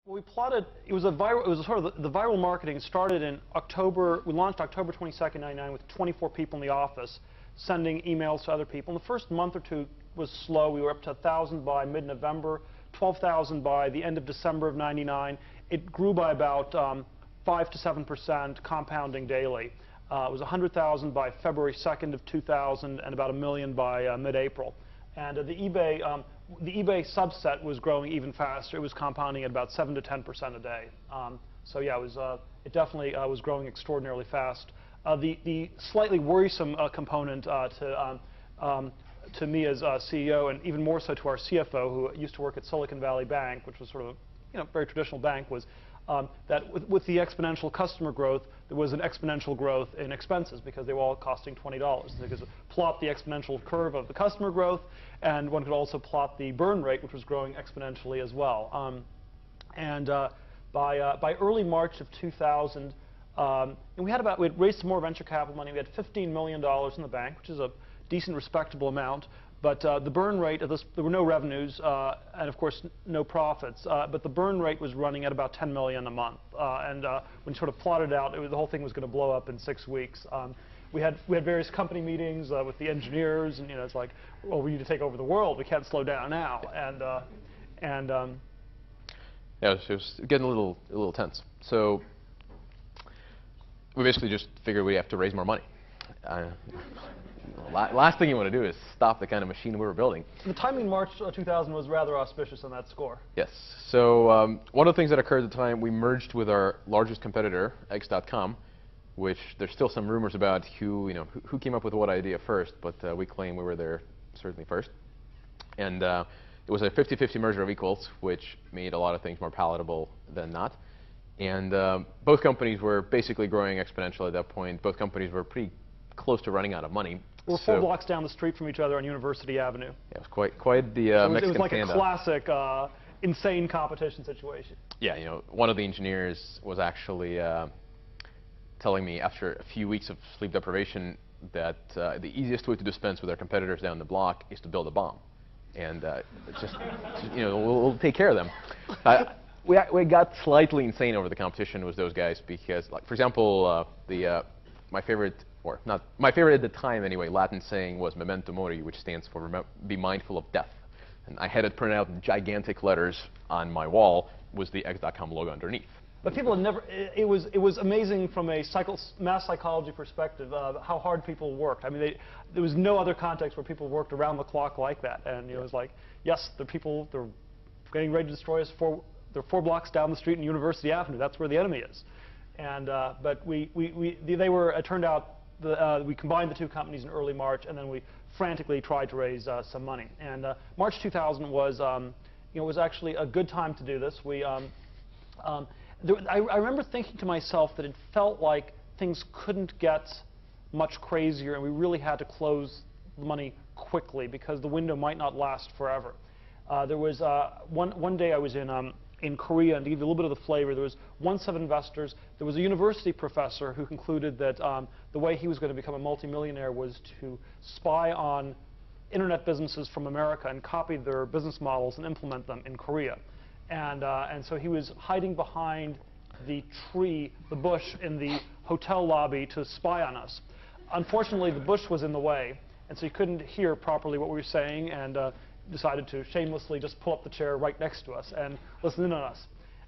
We plotted, it was sort of the viral marketing started in October. We launched October 22nd, 99 with 24 people in the office sending emails to other people. And the first month or two was slow. We were up to 1,000 by mid-November, 12,000 by the end of December of 99. It grew by about 5 to 7% compounding daily. It was 100,000 by February 2nd of 2000 and about 1 million by mid-April. And the eBay subset was growing even faster. It was compounding at about 7 to 10% a day. So yeah, it definitely was growing extraordinarily fast. The slightly worrisome component to me as CEO, and even more so to our CFO, who used to work at Silicon Valley Bank, which was sort of a very traditional bank, was that with the exponential customer growth, there was an exponential growth in expenses because they were all costing $20. So you could plot the exponential curve of the customer growth, and one could also plot the burn rate, which was growing exponentially as well. By early March of 2000, and we had raised some more venture capital money. We had $15 million in the bank, which is a decent, respectable amount. But the burn rate of this, there were no revenues, and of course no profits. But the burn rate was running at about 10 million a month. When you sort of plotted out, the whole thing was going to blow up in 6 weeks. We had various company meetings with the engineers, and it's like, well, we need to take over the world. We can't slow down now. Yeah, it was getting a little tense. So we basically just figured we have to raise more money. Last thing you want to do is stop the kind of machine we were building. The timing in March 2000 was rather auspicious on that score. Yes. So one of the things that occurred at the time, we merged with our largest competitor, X.com, which there's still some rumors about who came up with what idea first, but we claim we were there certainly first. And it was a 50-50 merger of equals, which made a lot of things more palatable than not. And both companies were basically growing exponentially at that point. Both companies were pretty close to running out of money. We're 4 blocks down the street from each other on University Avenue. Yeah, it was quite the Mexican standoff. It was like a classic insane competition situation. Yeah, one of the engineers was actually telling me after a few weeks of sleep deprivation that the easiest way to dispense with our competitors down the block is to build a bomb, and we'll take care of them. We got slightly insane over the competition with those guys because, like, for example, my favorite, or not my favorite at the time anyway, Latin saying was memento mori, which stands for be mindful of death. And I had it printed out in gigantic letters on my wall with the X.com logo underneath. But people had never, it was amazing from a mass psychology perspective how hard people worked. I mean, there was no other context where people worked around the clock like that. And it was like, yes, they're getting ready to destroy us. They're 4 blocks down the street in University Avenue. That's where the enemy is. And but it turned out, we combined the 2 companies in early March, and then we frantically tried to raise some money. And March 2000 was, was actually a good time to do this. I remember thinking to myself that it felt like things couldn't get much crazier, and we really had to close the money quickly because the window might not last forever. There was one day I was in Korea, and to give you a little bit of the flavor, there was one set of investors. There was a university professor who concluded that the way he was going to become a multimillionaire was to spy on internet businesses from America and copy their business models and implement them in Korea. And so he was hiding behind the bush in the hotel lobby to spy on us. Unfortunately, the bush was in the way, and so he couldn't hear properly what we were saying, and decided to shamelessly just pull up the chair right next to us and listen in on us.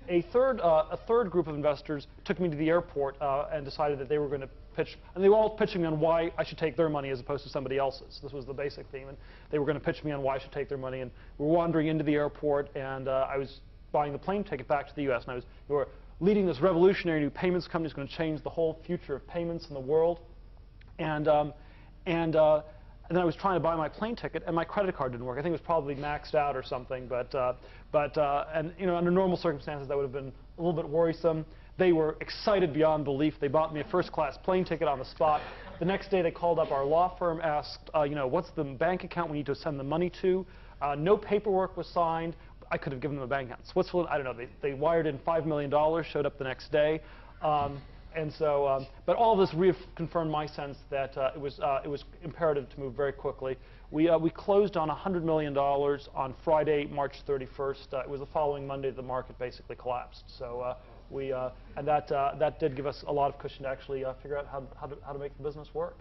A third group of investors took me to the airport and decided that they were going to pitch, and they were all pitching me on why I should take their money as opposed to somebody else's. This was the basic theme, and they were going to pitch me on why I should take their money. And we were wandering into the airport, and I was buying the plane ticket back to the U.S. And we were leading this revolutionary new payments company that's going to change the whole future of payments in the world. And then I was trying to buy my plane ticket, and my credit card didn't work. I think it was probably maxed out or something. But under normal circumstances, that would have been a little bit worrisome. They were excited beyond belief. They bought me a first-class plane ticket on the spot. The next day, they called up our law firm, asked, what's the bank account we need to send the money to? No paperwork was signed. I could have given them a bank account. Switzerland, I don't know. They wired in $5 million, showed up the next day. And so, but all this reconfirmed my sense that it was imperative to move very quickly. We closed on $100 million on Friday, March 31st. It was the following Monday the market basically collapsed. So and that did give us a lot of cushion to actually figure out how to make the business work.